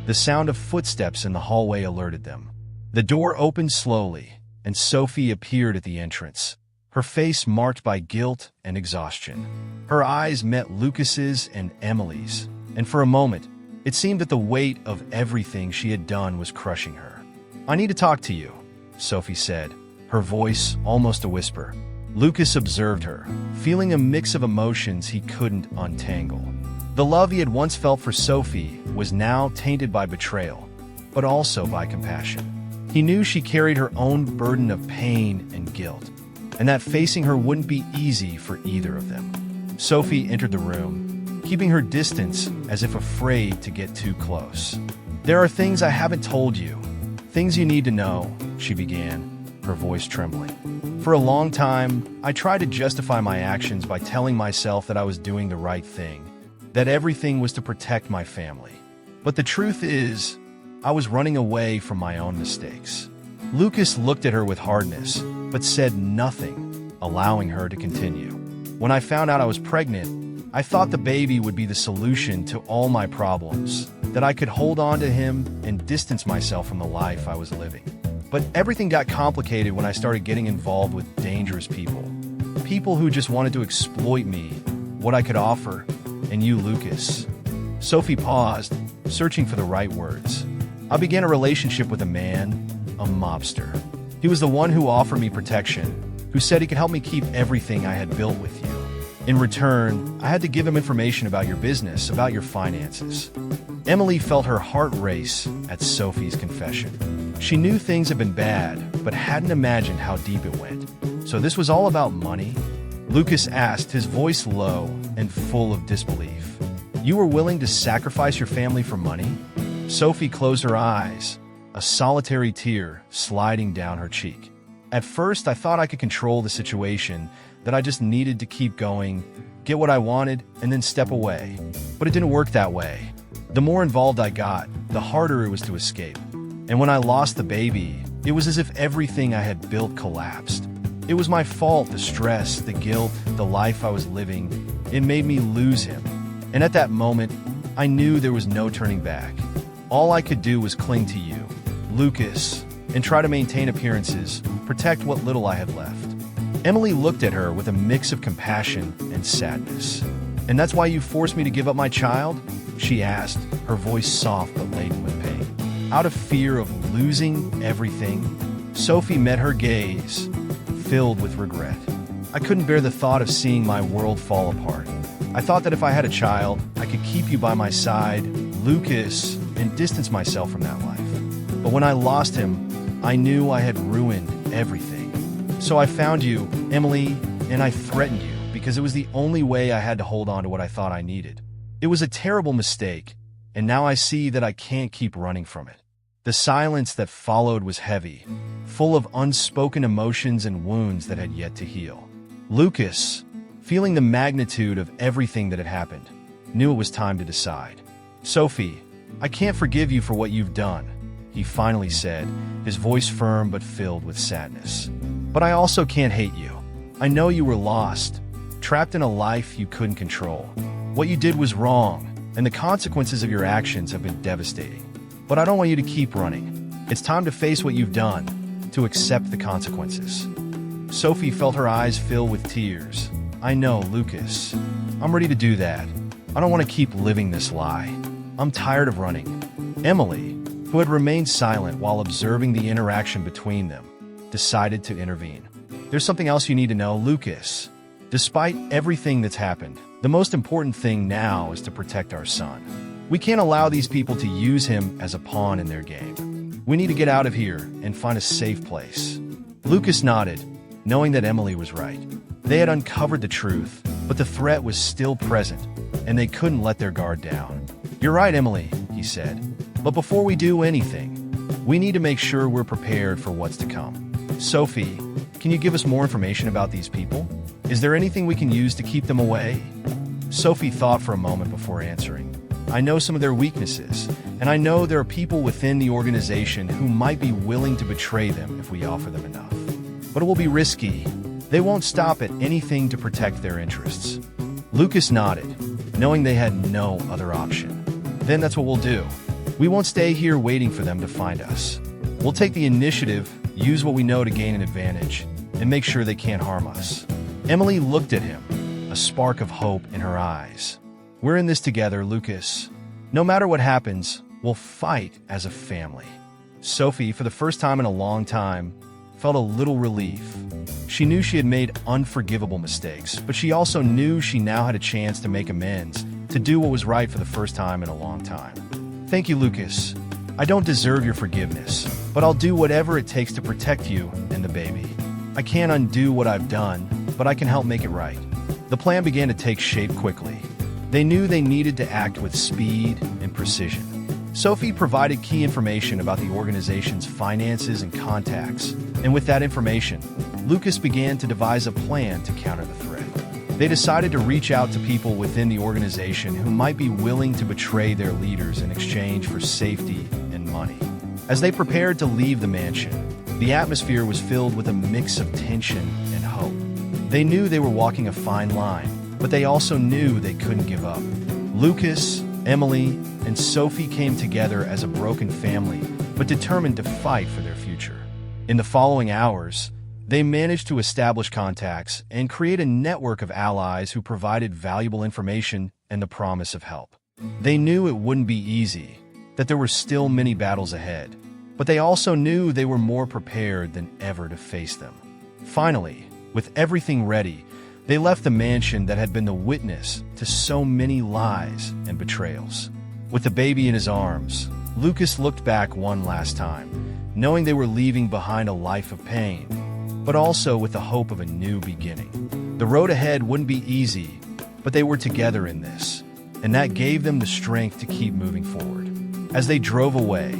[SPEAKER 1] the sound of footsteps in the hallway alerted them. The door opened slowly, and Sophie appeared at the entrance, her face marked by guilt and exhaustion. Her eyes met Lucas's and Emily's, and for a moment, it seemed that the weight of everything she had done was crushing her. "I need to talk to you," Sophie said, her voice almost a whisper. Lucas observed her, feeling a mix of emotions he couldn't untangle. The love he had once felt for Sophie was now tainted by betrayal, but also by compassion. He knew she carried her own burden of pain and guilt, and that facing her wouldn't be easy for either of them. Sophie entered the room, keeping her distance as if afraid to get too close. "There are things I haven't told you, things you need to know," she began, her voice trembling. "For a long time, I tried to justify my actions by telling myself that I was doing the right thing, that everything was to protect my family. But the truth is, I was running away from my own mistakes." Lucas looked at her with hardness, but said nothing, allowing her to continue. "When I found out I was pregnant, I thought the baby would be the solution to all my problems, that I could hold on to him and distance myself from the life I was living. But everything got complicated when I started getting involved with dangerous people. People who just wanted to exploit me, what I could offer, and you, Lucas." Sophie paused, searching for the right words. "I began a relationship with a man, a mobster. He was the one who offered me protection, who said he could help me keep everything I had built with you. In return, I had to give him information about your business, about your finances." Emily felt her heart race at Sophie's confession. She knew things had been bad, but hadn't imagined how deep it went. "So this was all about money?" Lucas asked, his voice low and full of disbelief. "You were willing to sacrifice your family for money?" Sophie closed her eyes, a solitary tear sliding down her cheek. "At first, I thought I could control the situation, that I just needed to keep going, get what I wanted, and then step away. But it didn't work that way. The more involved I got, the harder it was to escape. And when I lost the baby, it was as if everything I had built collapsed. It was my fault, the stress, the guilt, the life I was living. It made me lose him. And at that moment, I knew there was no turning back. All I could do was cling to you, Lucas, and try to maintain appearances, protect what little I had left. Emily looked at her with a mix of compassion and sadness. "And that's why you forced me to give up my child?" she asked, her voice soft but laden with pain. "Out of fear of losing everything?" Sophie met her gaze, filled with regret. "I couldn't bear the thought of seeing my world fall apart. I thought that if I had a child, I could keep you by my side, Lucas, and distance myself from that life. But when I lost him, I knew I had ruined everything. So I found you, Emily, and I threatened you because it was the only way I had to hold on to what I thought I needed. It was a terrible mistake, and now I see that I can't keep running from it." The silence that followed was heavy, full of unspoken emotions and wounds that had yet to heal. Lucas, feeling the magnitude of everything that had happened, knew it was time to decide. "Sophie, I can't forgive you for what you've done," he finally said, his voice firm but filled with sadness. "But I also can't hate you. I know you were lost, trapped in a life you couldn't control. What you did was wrong, and the consequences of your actions have been devastating. But I don't want you to keep running. It's time to face what you've done, to accept the consequences." Sophie felt her eyes fill with tears. "I know, Lucas. I'm ready to do that. I don't want to keep living this lie. I'm tired of running." Emily, who had remained silent while observing the interaction between them, decided to intervene. "There's something else you need to know, Lucas. Despite everything that's happened, the most important thing now is to protect our son. We can't allow these people to use him as a pawn in their game. We need to get out of here and find a safe place." Lucas nodded, knowing that Emily was right. They had uncovered the truth, but the threat was still present, and they couldn't let their guard down. "You're right, Emily," he said. "But before we do anything, we need to make sure we're prepared for what's to come. Sophie, can you give us more information about these people? Is there anything we can use to keep them away?" Sophie thought for a moment before answering. "I know some of their weaknesses, and I know there are people within the organization who might be willing to betray them if we offer them enough. But it will be risky. They won't stop at anything to protect their interests." Lucas nodded, knowing they had no other option. "Then that's what we'll do. We won't stay here waiting for them to find us. We'll take the initiative, use what we know to gain an advantage, and make sure they can't harm us." Emily looked at him, a spark of hope in her eyes. "We're in this together, Lucas. No matter what happens, we'll fight as a family." Sophie, for the first time in a long time, felt a little relief. She knew she had made unforgivable mistakes, but she also knew she now had a chance to make amends, to do what was right for the first time in a long time. "Thank you, Lucas. I don't deserve your forgiveness, but I'll do whatever it takes to protect you and the baby. I can't undo what I've done, but I can help make it right." The plan began to take shape quickly. They knew they needed to act with speed and precision. Sophie provided key information about the organization's finances and contacts, and with that information, Lucas began to devise a plan to counter the threat. They decided to reach out to people within the organization who might be willing to betray their leaders in exchange for safety and money. As they prepared to leave the mansion, the atmosphere was filled with a mix of tension and hope. They knew they were walking a fine line, but they also knew they couldn't give up. Lucas, Emily, and Sophie came together as a broken family, but determined to fight for their future. In the following hours, they managed to establish contacts and create a network of allies who provided valuable information and the promise of help. They knew it wouldn't be easy, that there were still many battles ahead, but they also knew they were more prepared than ever to face them. Finally, with everything ready, they left the mansion that had been the witness to so many lies and betrayals. With the baby in his arms, Lucas looked back one last time, knowing they were leaving behind a life of pain, but also with the hope of a new beginning. The road ahead wouldn't be easy, but they were together in this, and that gave them the strength to keep moving forward. As they drove away,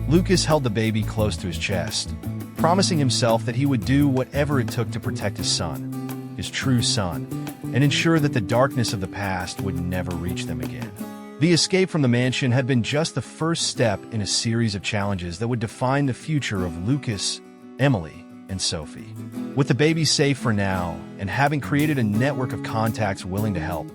[SPEAKER 1] Lucas held the baby close to his chest, promising himself that he would do whatever it took to protect his son, his true son, and ensure that the darkness of the past would never reach them again. The escape from the mansion had been just the first step in a series of challenges that would define the future of Lucas, Emily, and Sophie. With the baby safe for now, and having created a network of contacts willing to help,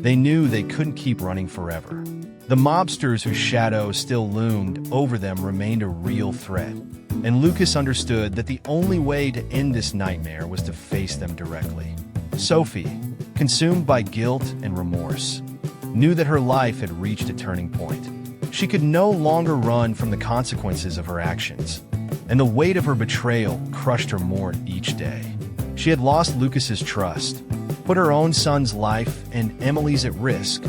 [SPEAKER 1] They knew they couldn't keep running forever. The mobsters whose shadows still loomed over them remained a real threat, and Lucas understood that the only way to end this nightmare was to face them directly. Sophie, consumed by guilt and remorse, knew that her life had reached a turning point. She could no longer run from the consequences of her actions, and the weight of her betrayal crushed her more each day. She had lost Lucas's trust, put her own son's life and Emily's at risk,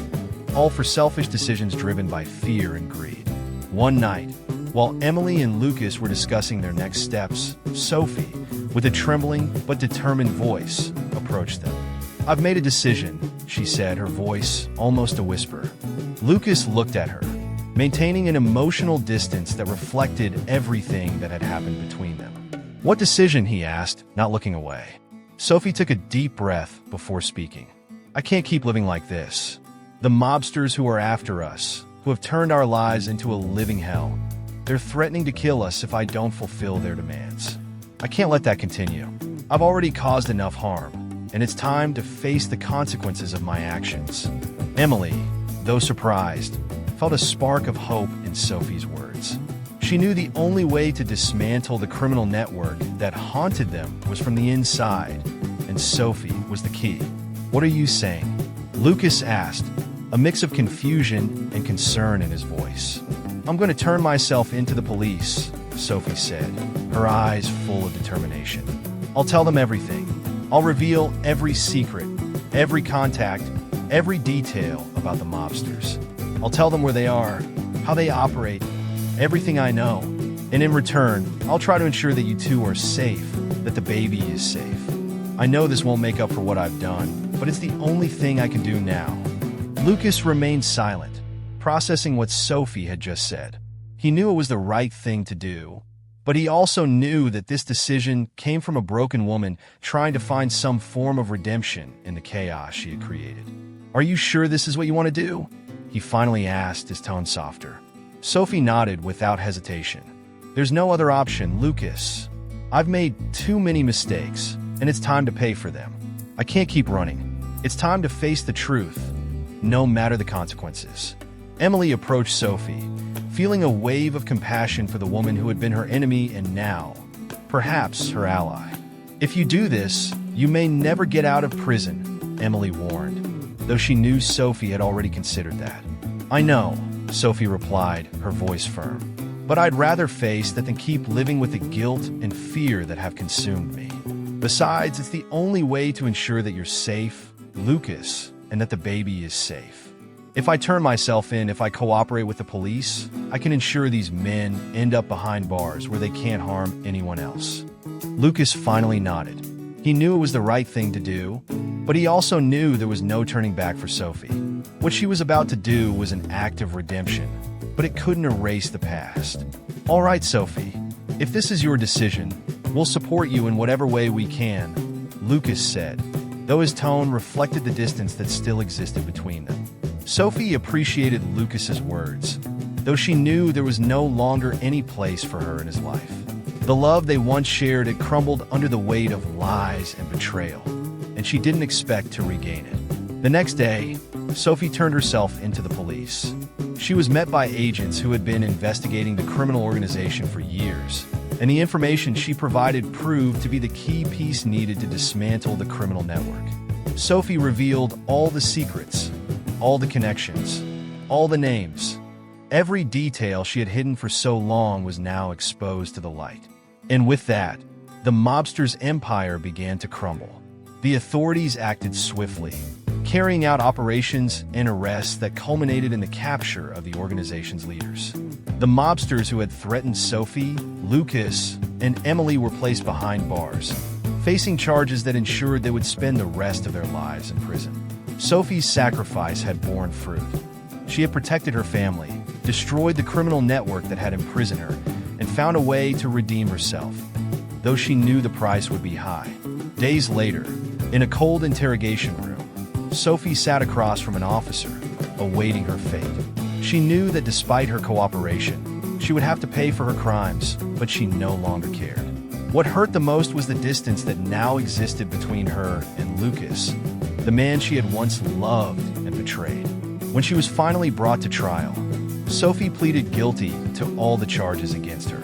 [SPEAKER 1] all for selfish decisions driven by fear and greed. One night, while Emily and Lucas were discussing their next steps, Sophie, with a trembling but determined voice, approached them. "I've made a decision," she said, her voice almost a whisper. Lucas looked at her, maintaining an emotional distance that reflected everything that had happened between them. "What decision?" he asked, not looking away. Sophie took a deep breath before speaking. "I can't keep living like this. The mobsters who are after us, who have turned our lives into a living hell, they're threatening to kill us if I don't fulfill their demands. I can't let that continue. I've already caused enough harm, and it's time to face the consequences of my actions." Emily, though surprised, felt a spark of hope in Sophie's words. She knew the only way to dismantle the criminal network that haunted them was from the inside, and Sophie was the key. "What are you saying?" Lucas asked, a mix of confusion and concern in his voice. "I'm going to turn myself into the police," Sophie said, her eyes full of determination. "I'll tell them everything. I'll reveal every secret, every contact, every detail about the mobsters. I'll tell them where they are, how they operate, everything I know. And in return, I'll try to ensure that you two are safe, that the baby is safe. I know this won't make up for what I've done, but it's the only thing I can do now." Lucas remained silent, processing what Sophie had just said. He knew it was the right thing to do, but he also knew that this decision came from a broken woman trying to find some form of redemption in the chaos she had created. "Are you sure this is what you want to do?" he finally asked, his tone softer. Sophie nodded without hesitation. "There's no other option, Lucas. I've made too many mistakes, and it's time to pay for them. I can't keep running. It's time to face the truth, no matter the consequences." Emily approached Sophie, feeling a wave of compassion for the woman who had been her enemy and now, perhaps, her ally. "If you do this, you may never get out of prison," Emily warned, though she knew Sophie had already considered that. "I know," Sophie replied, her voice firm, "but I'd rather face that than keep living with the guilt and fear that have consumed me. Besides, it's the only way to ensure that you're safe, Lucas, and that the baby is safe. If I turn myself in, if I cooperate with the police, I can ensure these men end up behind bars where they can't harm anyone else." Lucas finally nodded. He knew it was the right thing to do, but he also knew there was no turning back for Sophie. What she was about to do was an act of redemption, but it couldn't erase the past. "All right, Sophie, if this is your decision, we'll support you in whatever way we can," Lucas said, though his tone reflected the distance that still existed between them. Sophie appreciated Lucas's words, though she knew there was no longer any place for her in his life. The love they once shared had crumbled under the weight of lies and betrayal, and she didn't expect to regain it. The next day, Sophie turned herself into the police. She was met by agents who had been investigating the criminal organization for years, and the information she provided proved to be the key piece needed to dismantle the criminal network. Sophie revealed all the secrets, all the connections, all the names. Every detail she had hidden for so long was now exposed to the light. And with that, the mobsters' empire began to crumble. The authorities acted swiftly, carrying out operations and arrests that culminated in the capture of the organization's leaders. The mobsters who had threatened Sophie, Lucas, and Emily were placed behind bars, facing charges that ensured they would spend the rest of their lives in prison. Sophie's sacrifice had borne fruit. She had protected her family, destroyed the criminal network that had imprisoned her, and found a way to redeem herself, though she knew the price would be high. Days later, in a cold interrogation room, Sophie sat across from an officer, awaiting her fate. She knew that despite her cooperation, she would have to pay for her crimes, but she no longer cared. What hurt the most was the distance that now existed between her and Lucas, the man she had once loved and betrayed. When she was finally brought to trial, Sophie pleaded guilty to all the charges against her.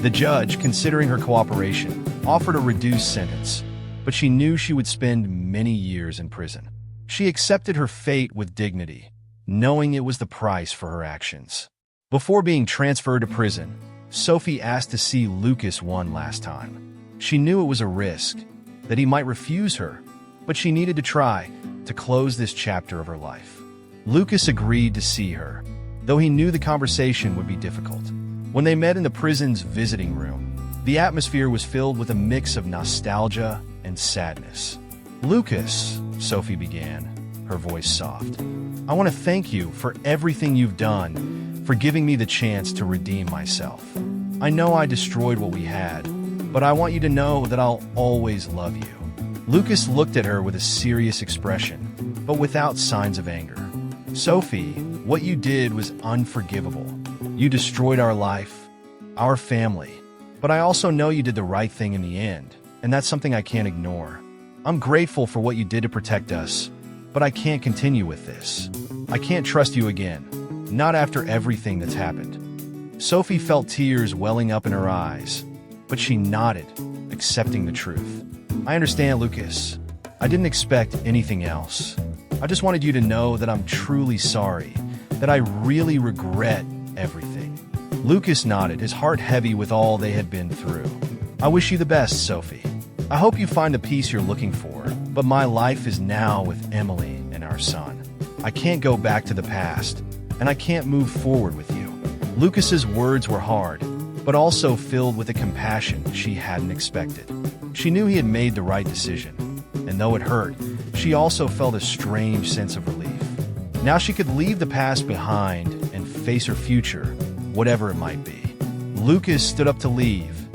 [SPEAKER 1] The judge, considering her cooperation, offered a reduced sentence, but she knew she would spend many years in prison. She accepted her fate with dignity, knowing it was the price for her actions. Before being transferred to prison, Sophie asked to see Lucas one last time. She knew it was a risk, that he might refuse her, but she needed to try to close this chapter of her life. Lucas agreed to see her, though he knew the conversation would be difficult. When they met in the prison's visiting room, the atmosphere was filled with a mix of nostalgia and sadness. "Lucas," Sophie began, her voice soft, "I want to thank you for everything you've done, for giving me the chance to redeem myself. I know I destroyed what we had, but I want you to know that I'll always love you." Lucas looked at her with a serious expression, but without signs of anger. "Sophie, what you did was unforgivable. You destroyed our life, our family, but I also know you did the right thing in the end, and that's something I can't ignore. I'm grateful for what you did to protect us, but I can't continue with this. I can't trust you again, not after everything that's happened." Sophie felt tears welling up in her eyes, but she nodded, accepting the truth. "I understand, Lucas. I didn't expect anything else. I just wanted you to know that I'm truly sorry, that I really regret everything." Lucas nodded, his heart heavy with all they had been through. "I wish you the best, Sophie. I hope you find the peace you're looking for, but my life is now with Emily and our son. I can't go back to the past, and I can't move forward with you." Lucas's words were hard, but also filled with a compassion she hadn't expected. She knew he had made the right decision, and though it hurt, she also felt a strange sense of relief. Now she could leave the past behind and face her future, whatever it might be. Lucas stood up to leave,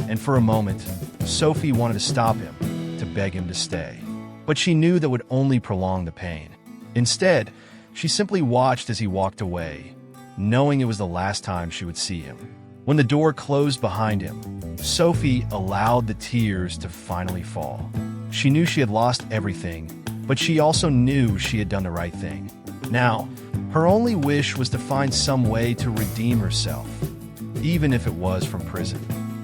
[SPEAKER 1] and for a moment, Sophie wanted to stop him, to beg him to stay. But she knew that would only prolong the pain. Instead, she simply watched as he walked away, knowing it was the last time she would see him. When the door closed behind him, Sophie allowed the tears to finally fall. She knew she had lost everything, but she also knew she had done the right thing. Now, her only wish was to find some way to redeem herself, even if it was from prison.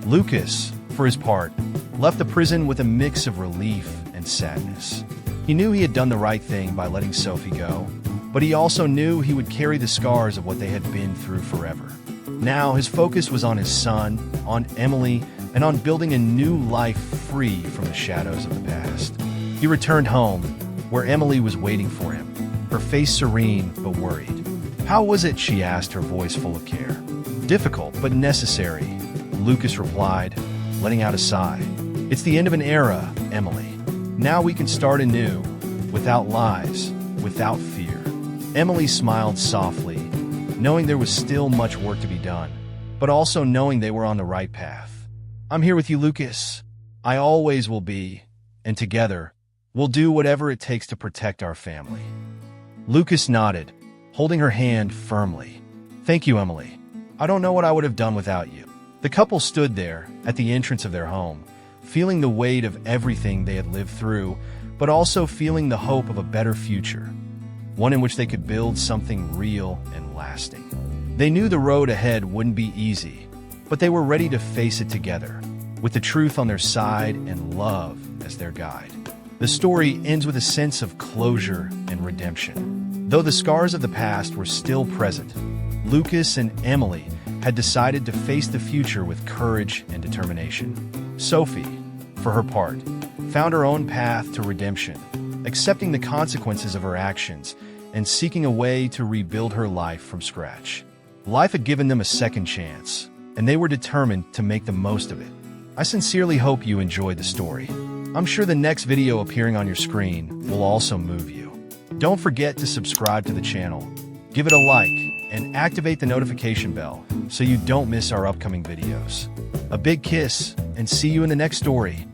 [SPEAKER 1] Lucas, for his part, left the prison with a mix of relief and sadness. He knew he had done the right thing by letting Sophie go, but he also knew he would carry the scars of what they had been through forever. Now, his focus was on his son, on Emily, and on building a new life free from the shadows of the past. He returned home, where Emily was waiting for him, her face serene but worried. "How was it?" she asked, her voice full of care. "Difficult, but necessary," Lucas replied, letting out a sigh. "It's the end of an era, Emily. Now we can start anew, without lies, without fear." Emily smiled softly, knowing there was still much work to be done, but also knowing they were on the right path. "I'm here with you, Lucas. I always will be, and together, we'll do whatever it takes to protect our family." Lucas nodded, holding her hand firmly. "Thank you, Emily. I don't know what I would have done without you." The couple stood there, at the entrance of their home, feeling the weight of everything they had lived through, but also feeling the hope of a better future, one in which they could build something real and lasting. They knew the road ahead wouldn't be easy, but they were ready to face it together, with the truth on their side and love as their guide. The story ends with a sense of closure and redemption. Though the scars of the past were still present, Lucas and Emily had decided to face the future with courage and determination. Sophie, for her part, found her own path to redemption, accepting the consequences of her actions and seeking a way to rebuild her life from scratch. Life had given them a second chance, and they were determined to make the most of it. I sincerely hope you enjoyed the story. I'm sure the next video appearing on your screen will also move you. Don't forget to subscribe to the channel, give it a like, and activate the notification bell so you don't miss our upcoming videos. A big kiss, and see you in the next story.